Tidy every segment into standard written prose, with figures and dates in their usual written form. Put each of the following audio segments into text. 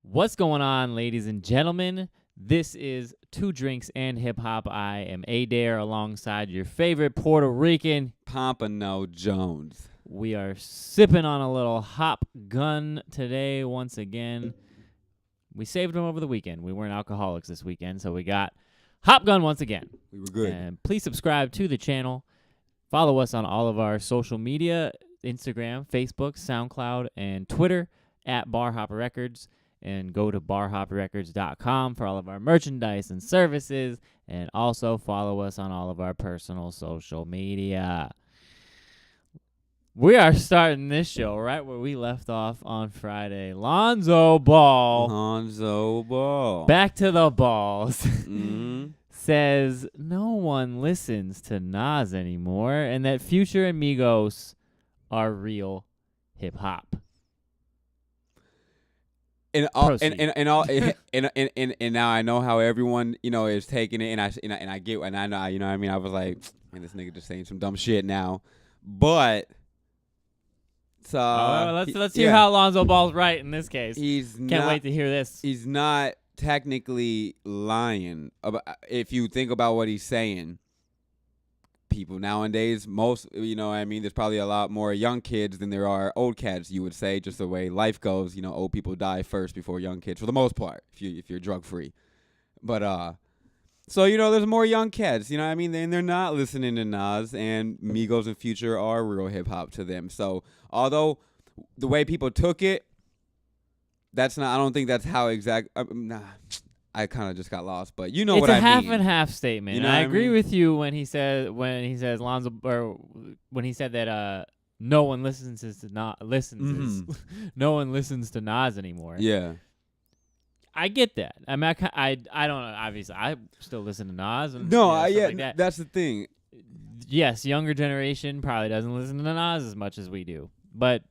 What's going on, ladies and gentlemen? This is Two Drinks and Hip Hop. I am Adair alongside your favorite Puerto Rican, PompanoJONES. We are sipping on a little hop gun today once again. We saved them over the weekend. We weren't alcoholics this weekend, so we got hop gun once again. We were good. And please subscribe to the channel. Follow us on all of our social media, Instagram, Facebook, SoundCloud, and Twitter at Barhop Records. And go to barhoprecords.com for all of our merchandise and services. And also follow us on all of our personal social media. We are starting this show right where we left off on Friday. Lonzo Ball. Back to the balls. Says no one listens to Nas anymore and that Future and Migos are real hip-hop. And now I know how everyone is taking it, and I get, and I know, what I mean, I was like, man, this nigga just saying some dumb shit now, but let's hear how Lonzo Ball's right in this case. Can't wait to hear this. He's not technically lying if you think about what he's saying. People nowadays, there's probably a lot more young kids than there are old cats, you would say, just the way life goes. Old people die first before young kids, for the most part, if you're drug free. But so there's more young cats, and they're not listening to Nas, and Migos and Future are real hip hop to them. So although the way people took it, I don't think that's how I kind of just got lost, but what I mean. It's a half and half statement. You know and I what I agree mean? with you when he says Lonzo, or when he said that no one listens no one listens to Nas anymore. Yeah. I get that. I mean, I don't know. Obviously, I still listen to Nas. And, like that. That's the thing. Yes, younger generation probably doesn't listen to Nas as much as we do, but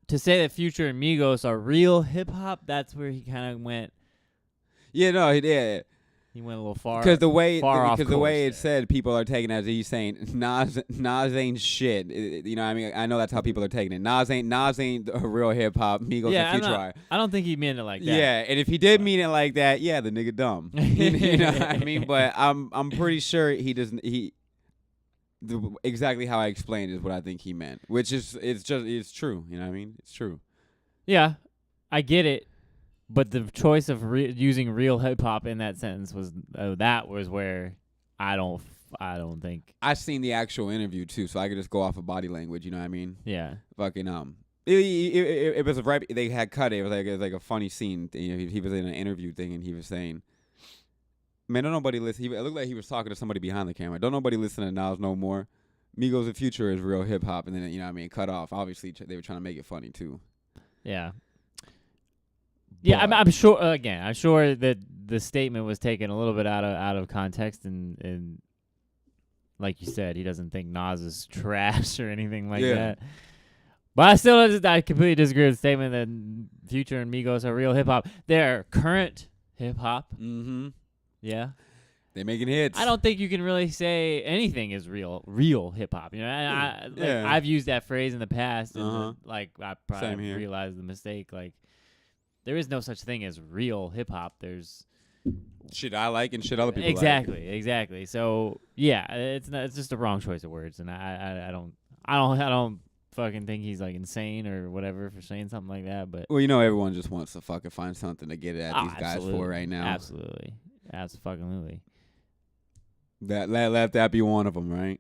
to say that Future and Migos are real hip hop, that's where he kind of went. Yeah, no, he did. He went a little far. Because the way it's said, people are taking it as he's saying Nas ain't shit. I know that's how people are taking it. Nas ain't a real hip hop. Migos and Future are. I don't think he meant it like that. Yeah, and if he did mean it like that, yeah, the nigga dumb. You know what I mean? But I'm pretty sure he doesn't. Exactly how I explained is what I think he meant, which is it's true. You know what I mean? It's true. Yeah, I get it. But the choice of using real hip hop in that sentence was where I don't think. I seen the actual interview too, so I could just go off of body language. You know what I mean? Yeah. Fucking it was right. They had cut it. It was like a funny scene. He was in an interview thing, and he was saying, "Man, don't nobody listen." It looked like he was talking to somebody behind the camera. Don't nobody listen to Nas no more. Migos and Future is real hip hop, and then cut off. Obviously, they were trying to make it funny too. Yeah. Yeah, I'm sure. Again, I'm sure that the statement was taken a little bit out of context, and like you said, he doesn't think Nas is trash or anything like that. But I completely disagree with the statement that Future and Migos are real hip hop. They're current hip hop. Mm-hmm. Yeah, they're making hits. I don't think you can really say anything is real hip hop. I've used that phrase in the past, and I probably realized the mistake. Like, there is no such thing as real hip hop. There's shit I like and shit other people like. Exactly. So yeah, it's just a wrong choice of words, and I don't fucking think he's like insane or whatever for saying something like that. But everyone just wants to fucking find something to get at these guys for right now. Absolutely. Let that be one of them, right?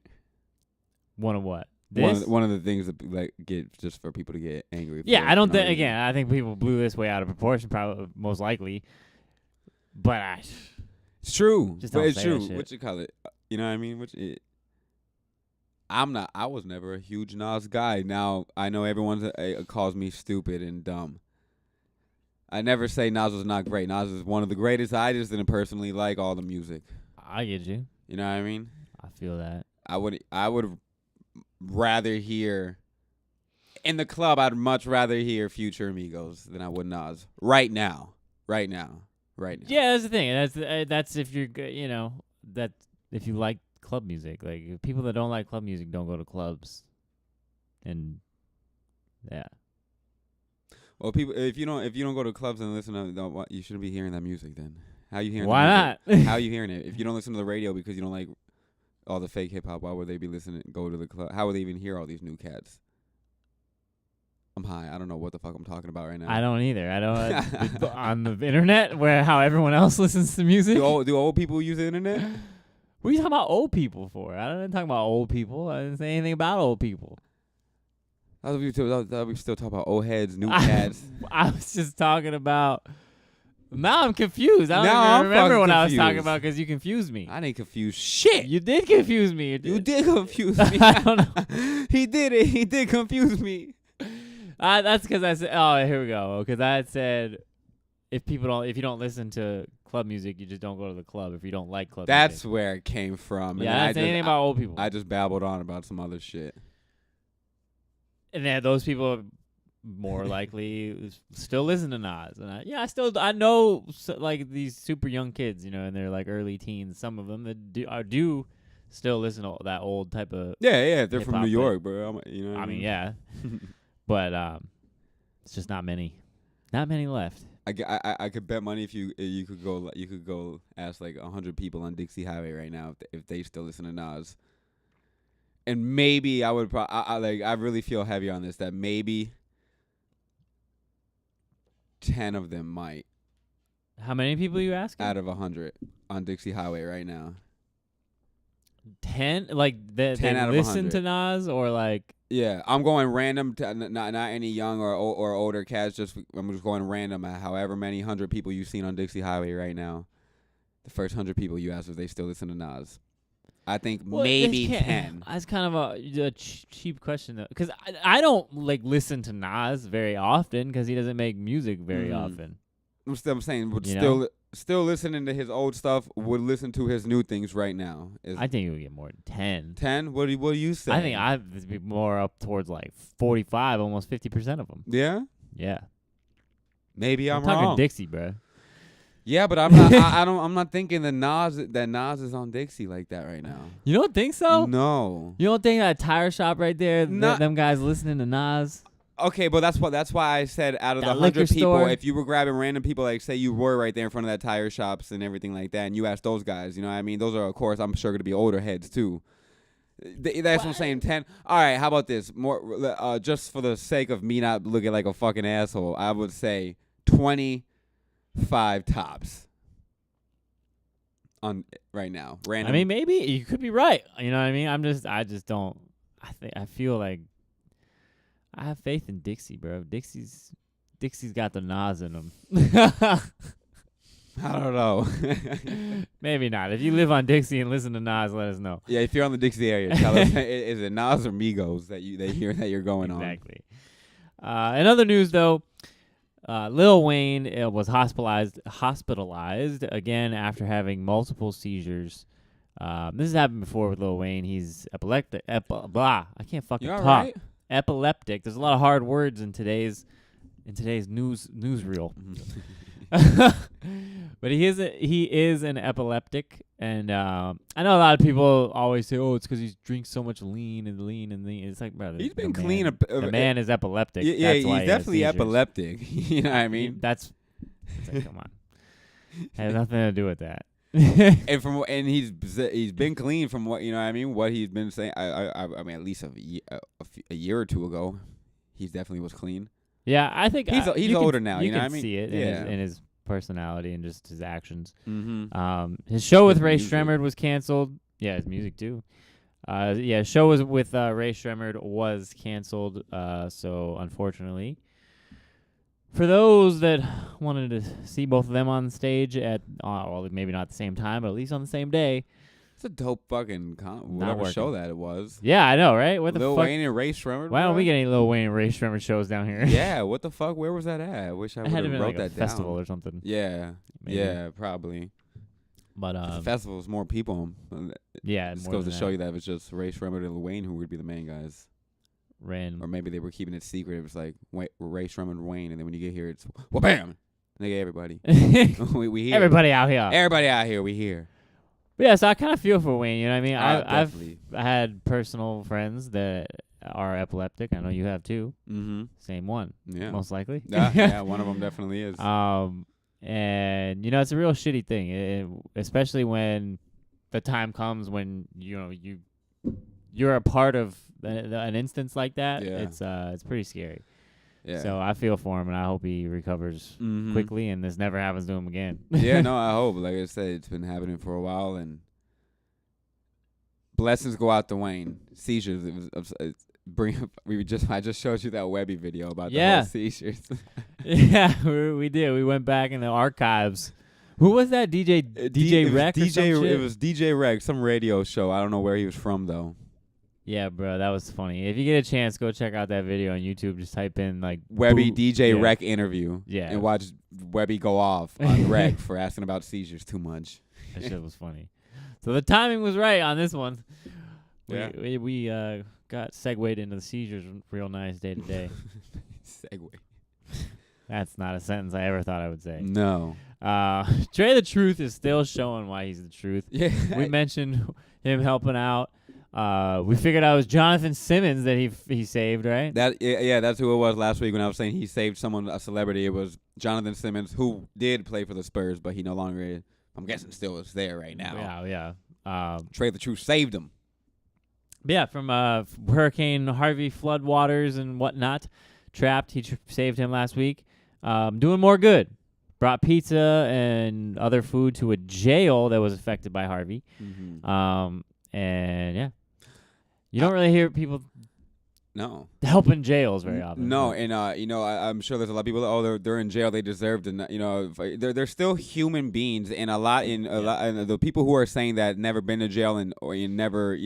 One of what? One of the things that get just for people to get angry. Yeah, I don't think. Again, I think people blew this way out of proportion, probably most likely. But it's true. Just don't it's say true. that shit. What you call it? You know what I mean? I was never a huge Nas guy. Now I know everyone calls me stupid and dumb. I never say Nas was not great. Nas is one of the greatest. I just didn't personally like all the music. I get you. You know what I mean? I feel that. I would rather hear in the club. I'd much rather hear Future Migos than I would Nas right now. Yeah, that's the thing. That's if you're that if you like club music. Like, people that don't like club music don't go to clubs. And yeah. Well, people, if you don't go to clubs and listen to, you shouldn't be hearing that music. Then how you hearing? Why the not? music? How you hearing it? If you don't listen to the radio because you don't like all the fake hip hop, why would they be listening? Go to the club? How would they even hear all these new cats? I'm high. I don't know what the fuck I'm talking about right now. I don't either. I don't on the internet where how everyone else listens to music. Do old people use the internet? What are you talking about old people for? I don't talk about old people. I didn't say anything about old people. I thought we still talking about old heads, new cats. I was just talking about. Now I'm confused. I don't Now even I'm remember fucking what I was talking confused. about because you confused me. I didn't confuse shit. You did confuse me. You did confuse me. I don't know. He did it. He did confuse me. That's because I said. Oh, here we go. Because I had said, if you don't listen to club music, you just don't go to the club. If you don't like club That's music. where it came from. Yeah, I didn't say anything about old people. I just babbled on about some other shit. And then those people more likely still listen to Nas. And I know like these super young kids, in their like early teens. Some of them that do still listen to that old type of. Yeah, they're from hip-hop, New York, bro. You know. What I mean, yeah, but it's just not many left. I could bet money if you could go ask like 100 people on Dixie Highway right now if they still listen to Nas. And maybe I would I really feel heavy on this that maybe 10 of them might. How many people you asking? Out of 100 on Dixie Highway right now. 10? Like they 10 out of listen 100. to Nas or like? Yeah, I'm going random. Not any young or older cats. I'm just going random at however many 100 people you've seen on Dixie Highway right now. The first 100 people you asked if they still listen to Nas. I think maybe 10. That's kind of a cheap question though, because I don't like listen to Nas very often because he doesn't make music very often. I'm saying, but still listening to his old stuff. Would listen to his new things right now. I think you would get more than 10. 10? What do you say? I think I'd be more up towards like 45, almost 50% of them. Yeah. Yeah. Maybe I'm talking wrong. Dixie, bro. Yeah, but I'm not. I'm not thinking that Nas is on Dixie like that right now. You don't think so? No. You don't think that tire shop right there, No. them guys listening to Nas? Okay, but that's why I said out of That the 100 liquor people, store? if you were grabbing random people, like say you were right there in front of that tire shops and everything like that, and you asked those guys, you know what I mean? Those are, of course, I'm sure going to be older heads too. That's what I'm saying. 10. All right, how about this? More, just for the sake of me not looking like a fucking asshole, I would say 25 tops. On right now, random. I mean, maybe you could be right. You know what I mean? I just don't. I feel like I have faith in Dixie, bro. Dixie's got the Nas in them. I don't know. Maybe not. If you live on Dixie and listen to Nas, let us know. Yeah, if you're on the Dixie area, tell us is it Nas or Migos that they hear that you're going on? Exactly. In other news, though, Lil Wayne was hospitalized again after having multiple seizures. This has happened before with Lil Wayne. He's epileptic. I can't fucking You all talk. right? Epileptic. There's a lot of hard words in today's newsreel. But he is an epileptic, and I know a lot of people always say, "Oh, it's because he drinks so much lean." It's like, brother, He's been clean. The man is epileptic. Yeah, That's why he's he has definitely seizures. epileptic. You know what I mean? It's like, come on, has nothing to do with that. And he's been clean from what, you know what I mean, what he's been saying. I mean, at least a year or two ago, he definitely was clean. Yeah, I think he's older now. You know what I mean? See it Yeah. in his personality and just his actions. Mm-hmm. His show with His Ray music. Shremmerd was canceled. Yeah, his music too. Show was with Ray Shremmerd was canceled. So unfortunately, for those that wanted to see both of them on stage at, well, maybe not at the same time, but at least on the same day. It's a dope fucking whatever working. show that it was. Yeah, I know, right? What the Lil fuck? Wayne and Ray Shremmerd. Why don't bro? we get any Lil Wayne and Ray Shremmerd shows down here? Yeah, what the fuck? Where was that at? I wish I It would had to have be wrote like a that festival down. or something. Yeah, Maybe. yeah, probably. But The festival's more people. yeah, It more goes than to show that. you that if it's just Ray Shremmerd and Lil Wayne who would be the main guys. Random. Or maybe they were keeping it secret. It was like Ray Shremmerd and Wayne, and then when you get here, it's well, bam, nigga, everybody, we here. Everybody out here. Everybody out here, we here. But yeah, so I kind of feel for Wayne. You know what I mean? Definitely. I've had personal friends that are epileptic. I know you have too. Mm-hmm. Same one. Yeah. Most likely. Yeah, one of them definitely is. And it's a real shitty thing, especially when the time comes when you're a part of an instance like that. Yeah. It's pretty scary. Yeah. So I feel for him, and I hope he recovers quickly, and this never happens to him again. Yeah, no, I hope. Like I said, it's been happening for a while, and blessings go out to Wayne. Seizures. I just showed you that Webby video about the whole seizures. Yeah, we did. We went back in the archives. Who was that? DJ Rec or some shit? It was DJ Rec, some radio show. I don't know where he was from though. Yeah, bro, that was funny. If you get a chance, go check out that video on YouTube. Just type in like Webby DJ Rec interview. Yeah, and watch Webby go off on Rec for asking about seizures too much. That shit was funny. So the timing was right on this one. Yeah. We got segued into the seizures real nice day to day. Segue. That's not a sentence I ever thought I would say. No. Trey the Truth is still showing why he's the truth. Yeah. We mentioned him helping out. We figured out it was Jonathan Simmons that he saved, right? That's who it was last week when I was saying he saved someone, a celebrity. It was Jonathan Simmons, who did play for the Spurs, but he no longer is. I'm guessing still is there right now. Yeah. Trey the Truth saved him. Yeah, from Hurricane Harvey floodwaters and whatnot. Trapped. He saved him last week. Doing more good. Brought pizza and other food to a jail that was affected by Harvey. Mm-hmm. And yeah, you don't really hear people helping jails very often. No, and I'm sure there's a lot of people. They're in jail. They deserve to. They're still human beings, and a lot and the people who are saying that never been to jail and never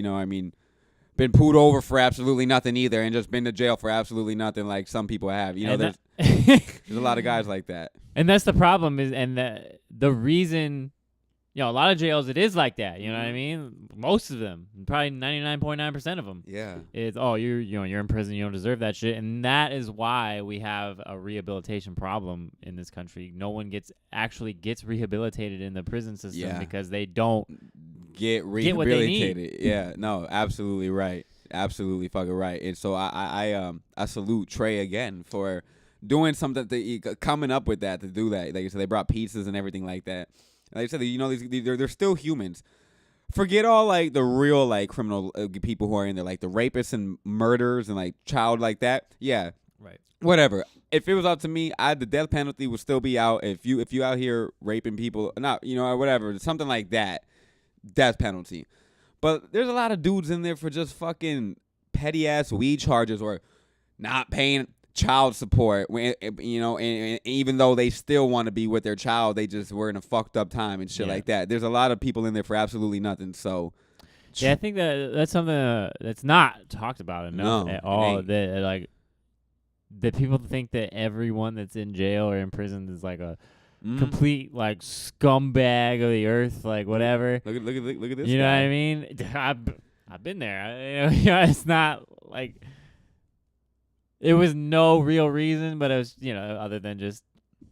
been pulled over for absolutely nothing either, and just been to jail for absolutely nothing, like some people have. There's a lot of guys like that. And that's the problem the reason. A lot of jails, it is like that. You know what I mean? Most of them, probably 99.9% of them. Yeah. It's, you're in prison, you don't deserve that shit. And that is why we have a rehabilitation problem in this country. No one gets rehabilitated in the prison system because they don't get rehabilitated. What they need. Yeah, no, absolutely right. Absolutely fucking right. And so I salute Trey again for doing something, coming up with that, to do that. Like you said, they brought pizzas and everything like that. Like I said, they're still humans. Forget all like the real like criminal people who are in there, like the rapists and murderers and like child like that. Yeah, right. Whatever. If it was up to me, the death penalty would still be out. If you out here raping people, not or whatever, something like that, death penalty. But there's a lot of dudes in there for just fucking petty ass weed charges or not paying child support, and even though they still want to be with their child, they just were in a fucked up time and shit like that. There's a lot of people in there for absolutely nothing. So yeah, I think that's something that's not talked about enough at all. That people think that everyone that's in jail or in prison is like a complete like scumbag of the earth, like whatever. Look at this. You know what I mean? I've been there. It's not like. It was no real reason, but it was, other than just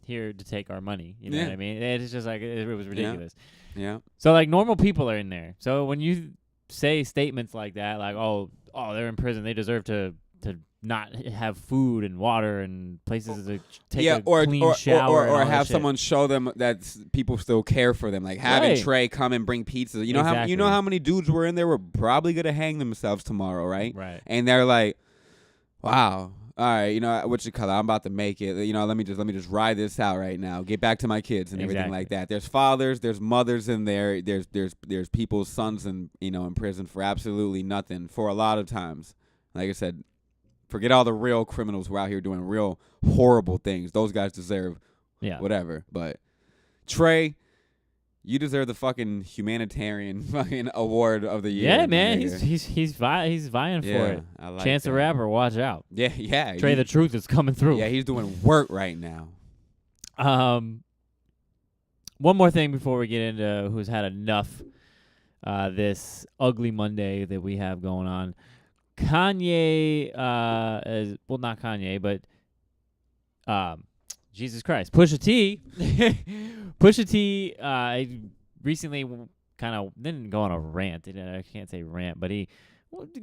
here to take our money. You know what I mean? It's just like, it was ridiculous. Yeah. So, like, normal people are in there. So when you say statements like that, like, oh, they're in prison, they deserve to not have food and water and places to take a clean shower. Or have someone show them that people still care for them. Like having Trey come and bring pizza. You know how many dudes were in there were probably going to hang themselves tomorrow, right? Right. And they're like, wow. All right, what you call it? I'm about to make it. Let me just ride this out right now. Get back to my kids and everything like that. There's fathers, there's mothers in there. There's people's sons in prison for absolutely nothing for a lot of times. Like I said, forget all the real criminals who are out here doing real horrible things. Those guys deserve whatever. But Trey, you deserve the fucking humanitarian fucking award of the year. Yeah, man, he's vying for it. I like Chance the Rapper, watch out. Yeah. Trey the Truth is coming through. Yeah, he's doing work right now. One more thing before we get into who's had enough this ugly Monday that we have going on. Kanye, not Kanye, but Jesus Christ, Pusha T recently kind of didn't go on a rant. I can't say rant, but he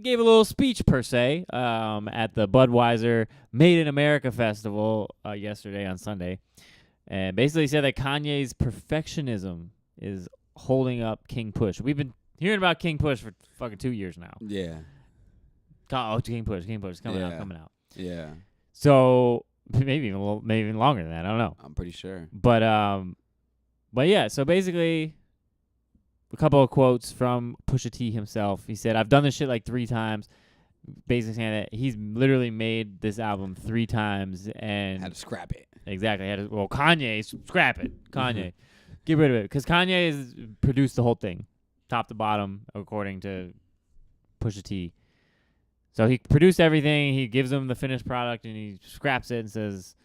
gave a little speech per se at the Budweiser Made in America Festival yesterday on Sunday, and basically said that Kanye's perfectionism is holding up King Push. We've been hearing about King Push for fucking 2 years now. Yeah. King Push coming out. Yeah. So maybe even longer than that. I don't know. I'm pretty sure. But yeah. So basically, a couple of quotes from Pusha T himself. He said, "I've done this shit like 3 times." Basically saying that he's literally made this album 3 times and had to scrap it. Exactly. Kanye, scrap it. Kanye, get rid of it, because Kanye has produced the whole thing, top to bottom, according to Pusha T. So he produced everything. He gives them the finished product, and he scraps it and says,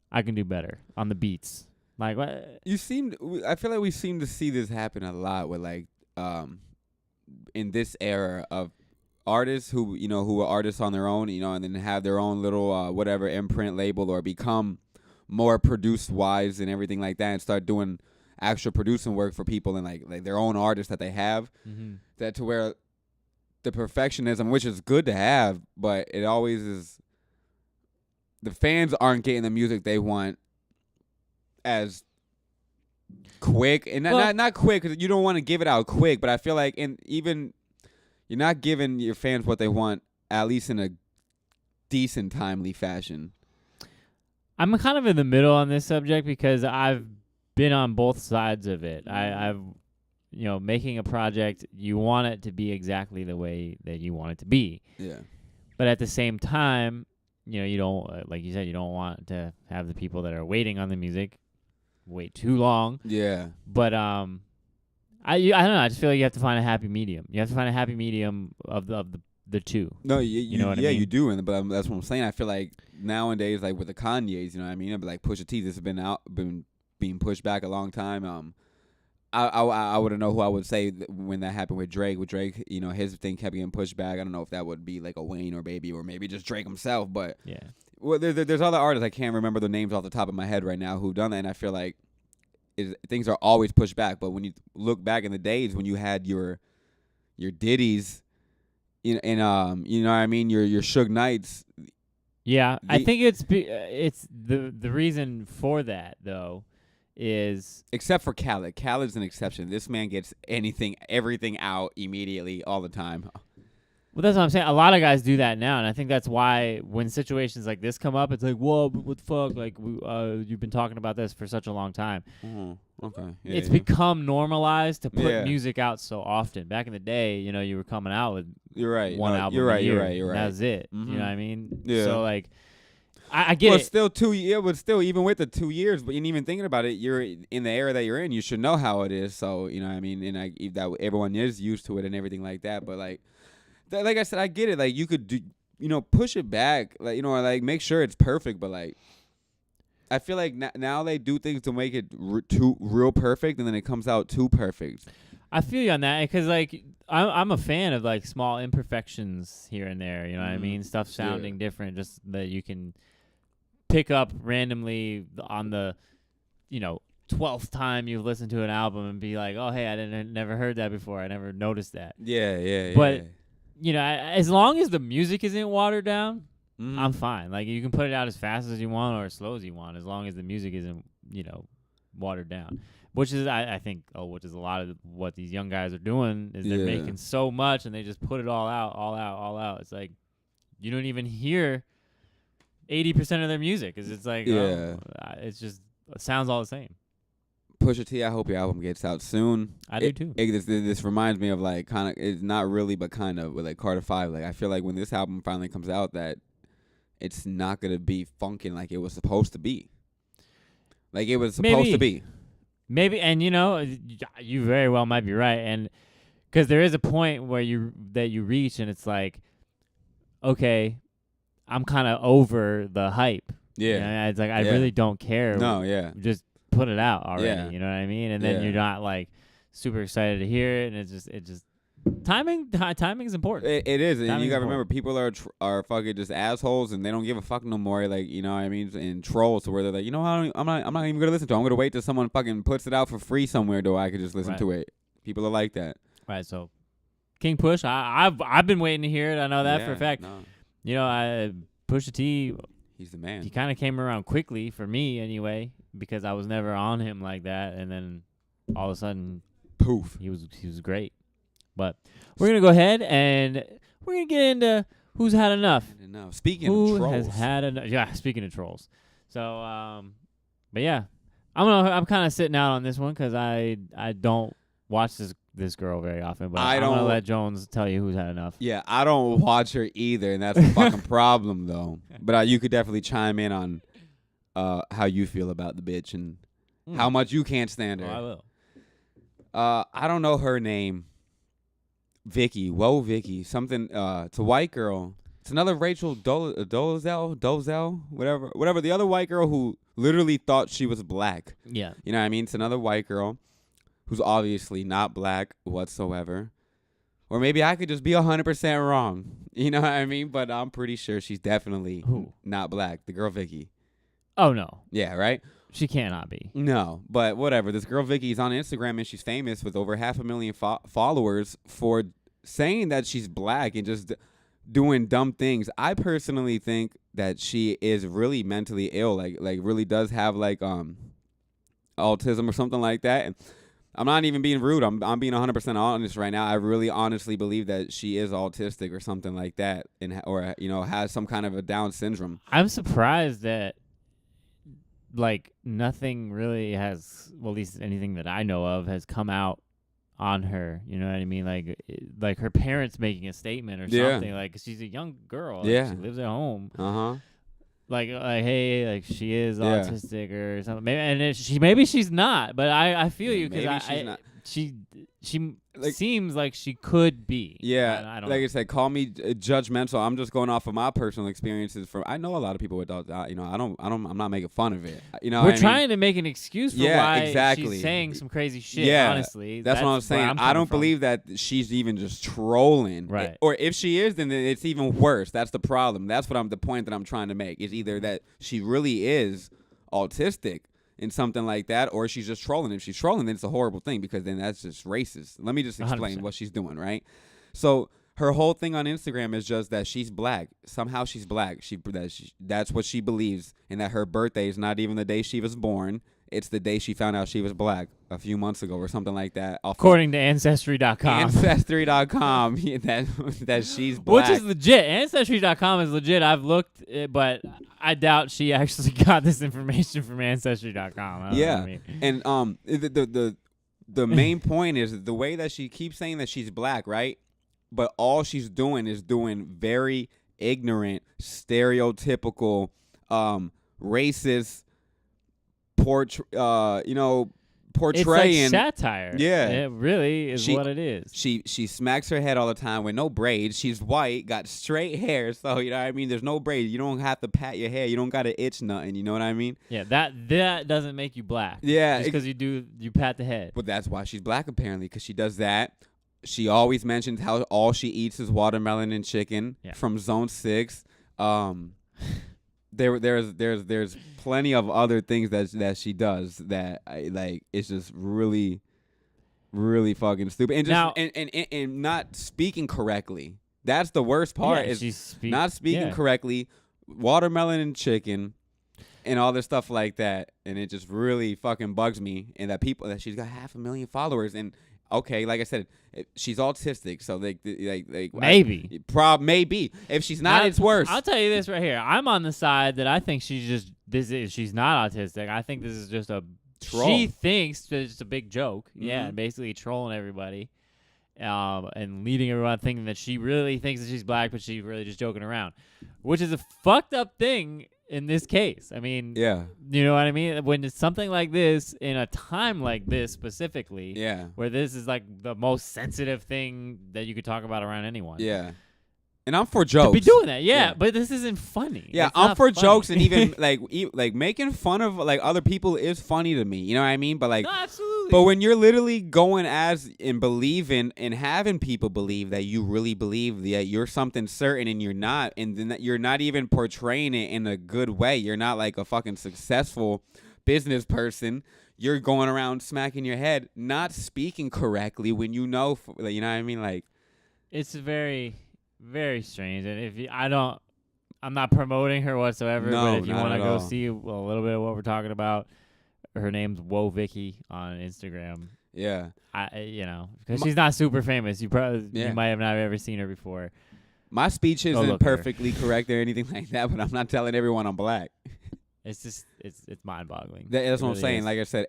"I can do better on the beats." Like what? I feel like we seem to see this happen a lot with like, in this era of artists who are artists on their own, and then have their own little whatever imprint label or become more produced wise and everything like that, and start doing actual producing work for people and like their own artists that they have. Mm-hmm. That to where the perfectionism, which is good to have, but it always is. The fans aren't getting the music they want as quick, and not quick, because you don't want to give it out quick. But I feel like, you're not giving your fans what they want, at least in a decent, timely fashion. I'm kind of in the middle on this subject because I've been on both sides of it. I've making a project, you want it to be exactly the way that you want it to be. Yeah. But at the same time, you don't, like you said, you don't want to have the people that are waiting on the music wait too long. Yeah. But I don't know. I just feel like you have to find a happy medium. You have to find a happy medium of the two. No, you know what I mean? You do, but that's what I'm saying. I feel like nowadays, like with the Kanyes, you know what I mean? I'd be like Pusha T. This has been being pushed back a long time. I wouldn't know who I would say when that happened with Drake. With Drake, his thing kept getting pushed back. I don't know if that would be like a Wayne or Baby or maybe just Drake himself. But yeah, well, there's other artists I can't remember the names off the top of my head right now who've done that, and I feel like things are always pushed back. But when you look back in the days when you had your Diddy's, you know what I mean, your Suge Knights. Yeah, I think it's the reason for that though. Is except for Khaled. Khaled's an exception. This man gets everything out immediately all the time. Well, that's what I'm saying. A lot of guys do that now, and I think that's why when situations like this come up, it's like, whoa, what the fuck? Like, you've been talking about this for such a long time. Mm-hmm. Okay. Yeah, it's become normalized to put music out so often. Back in the day, you were coming out with one album a year. You're right. That was it. Mm-hmm. You know what I mean? Yeah. So, like, I get it. Still 2 years, but still, even with the 2 years, but even thinking about it, you're in the era that you're in. You should know how it is. So, you know what I mean? And that everyone is used to it and everything like that. But, like I said, I get it. Like, you could do, push it back. Like, like make sure it's perfect. But, like, I feel like now they do things to make it too real perfect, and then it comes out too perfect. I feel you on that because, like, I'm a fan of, like, small imperfections here and there. You know what I mean? Stuff sounding different, just that you can pick up randomly on the 12th time you've listened to an album and be like, oh, hey, I never heard that before. I never noticed that. Yeah. But as long as the music isn't watered down, I'm fine. Like, you can put it out as fast as you want or as slow as you want, as long as the music isn't watered down. Which is I think which is a lot of what these young guys are doing is they're making so much and they just put it all out. It's like you don't even hear 80% of their music because it's like it's just it sounds all the same. Pusha T, I hope your album gets out soon. I do too. This reminds me of like kind of, it's not really, but kind of with like Carter 5. Like I feel like when this album finally comes out, that it's not gonna be funking like it was supposed to be. Like it was supposed to be. Maybe, and you very well might be right, and because there is a point where you reach, and it's like, okay, I'm kind of over the hype. Yeah, it's like I really don't care. No, yeah, just put it out already. Yeah. You know what I mean? And then you're not like super excited to hear it, and it just timing is important. It is, and you gotta remember, people are fucking just assholes, and they don't give a fuck no more. Like, you know what I mean? And trolls, to where they're like, I'm not even gonna listen to it. I'm gonna wait till someone fucking puts it out for free somewhere, though I could just listen to it. People are like that. Right. So King Push. I've been waiting to hear it. I know that for a fact. No, You know, Pusha T. he's the man. He kind of came around quickly for me anyway, because I was never on him like that, and then all of a sudden, Poof. he was great. But we're gonna go ahead and we're gonna get into who's had enough. Speaking Who of trolls, has had enough? Yeah, speaking of trolls. So, but yeah, I'm kind of sitting out on this one because I don't watch this girl very often. But I'm gonna let Jones tell you who's had enough. Yeah, I don't watch her either, and that's a fucking problem though. But you could definitely chime in on how you feel about the bitch and how much you can't stand her. I will. I don't know her name. Vicky. Whoa, Vicky. Something. It's a white girl. It's another Rachel Dozel, whatever. The other white girl who literally thought she was black. Yeah. You know what I mean? It's another white girl who's obviously not black whatsoever. Or maybe I could just be 100% wrong. You know what I mean? But I'm pretty sure she's definitely not black. The girl Vicky. Oh, no. Yeah, right? She cannot be. No, but whatever. This girl Vicky is on Instagram and she's famous with over 500,000 followers for saying that she's black and just doing dumb things. I personally think that she is really mentally ill, like really does have like autism or something like that. And I'm not even being rude. I'm being 100% honest right now. I really honestly believe that she is autistic or something like that, or has some kind of a Down syndrome. I'm surprised that like nothing really has, well, at least anything that I know of, has come out on her. You know what I mean? Like her parents making a statement or something. Like, 'cause she's a young girl. Like, she lives at home. Like hey, like she is autistic or something. Maybe she's not, but I feel you, because she seems like she could be. Yeah, I don't like know. I said, call me judgmental. I'm just going off of my personal experiences. I know a lot of people with I'm not making fun of it. We're trying to make an excuse for why exactly. she's saying some crazy shit. Yeah, honestly, that's what I'm saying. I don't believe that she's even just trolling. Right. Or if she is, then it's even worse. That's the problem. That's the point that I'm trying to make. Is either that she really is autistic in something like that, or she's just trolling. If she's trolling, then it's a horrible thing, because then that's just racist. Let me just explain 100%. What she's doing, right? So her whole thing on Instagram is just that she's black. Somehow she's black. That's what she believes, and that her birthday is not even the day she was born. It's the day she found out she was black a few months ago or something like that. According to Ancestry.com. Ancestry.com, that she's black. Which is legit. Ancestry.com is legit. I've looked, but I doubt she actually got this information from Ancestry.com. Yeah. I mean. And the main point is the way that she keeps saying that she's black, right? But all she's doing is doing very ignorant, stereotypical, racist, portraying. It's like satire. Yeah. It really is what it is. She smacks her head all the time with no braids. She's white, got straight hair, so you know what I mean? There's no braids. You don't have to pat your hair. You don't got to itch nothing. You know what I mean? Yeah, that doesn't make you black. Yeah. Just because you pat the head. But that's why she's black, apparently, because she does that. She always mentions how all she eats is watermelon and chicken from Zone 6. There's plenty of other things that she does that it's just really, really fucking stupid, and just and not speaking correctly. That's the worst part, is not speaking correctly. Watermelon and chicken and all this stuff like that, and it just really fucking bugs me. And that she's got 500,000 followers, and okay, like I said, she's autistic, so maybe. Maybe. If she's not, it's worse. I'll tell you this right here. I'm on the side that I think she's not autistic. I think this is just a troll. She thinks that it's a big joke. Mm-hmm. Yeah, basically trolling everybody, and leading everyone thinking that she really thinks that she's black, but she's really just joking around, which is a fucked up thing. In this case, I mean, you know what I mean? When it's something like this, in a time like this specifically, where this is like the most sensitive thing that you could talk about around anyone. Yeah. And I'm for jokes. To be doing that, but this isn't funny. Yeah, I'm for jokes, and even like making fun of like other people is funny to me. You know what I mean? But no, absolutely. But when you're literally going and believing and having people believe that you really believe that you're something certain and you're not, and then that you're not even portraying it in a good way. You're not like a fucking successful business person. You're going around smacking your head, not speaking correctly when you know what I mean? Like, It's very, very strange. And if you, I'm not promoting her whatsoever. No, but if you not want to at go all. see a little bit of what we're talking about, her name's Whoa Vicky on Instagram. Yeah. Because she's not super famous. You Yeah. might have not ever seen her before. My speech Go isn't look at her. perfectly correct or anything like that, but I'm not telling everyone I'm black. It's just it's mind-boggling. That's It what I'm really saying. is. Like I said,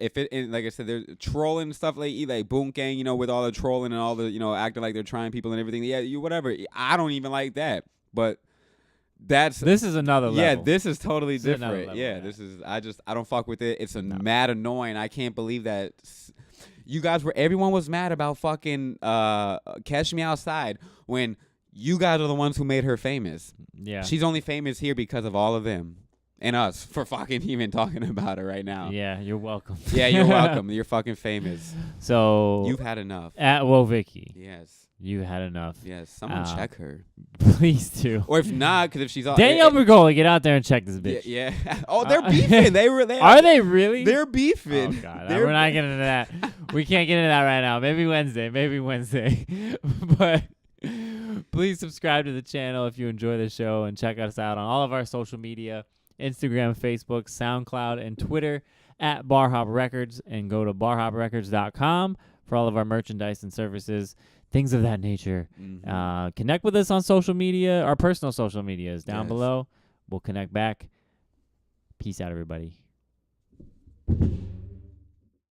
like I said, there's trolling stuff like Boom Gang, with all the trolling and all the, acting like they're trying people and everything. Yeah, whatever. I don't even like that. But This is another level. yeah, this is totally This is another different. level, Yeah, yeah. this is I don't fuck with it. It's No. mad annoying. I can't believe that you guys everyone was mad about fucking Catch Me Outside when you guys are the ones who made her famous. Yeah. She's only famous here because of all of them and us for fucking even talking about her right now. Yeah, you're welcome. Yeah, you're welcome. You're fucking famous. So You've had enough. at Whoa Vicky, Yes. you had enough. Yes. Someone check her. Please do. Or if not, because if she's all Danielle Bergoli, get out there and check this bitch. Yeah. Oh, they're beefing. They Are they really? They're beefing. Oh God, They're we're not getting into that. We can't get into that right now. Maybe Wednesday. But please subscribe to the channel if you enjoy the show, and check us out on all of our social media: Instagram, Facebook, SoundCloud, and Twitter at Barhop Records, and go to barhoprecords.com for all of our merchandise and services, things of that nature. Mhm. Connect with us on social media. Our personal social media is down Yes. below. We'll connect back. Peace out, everybody.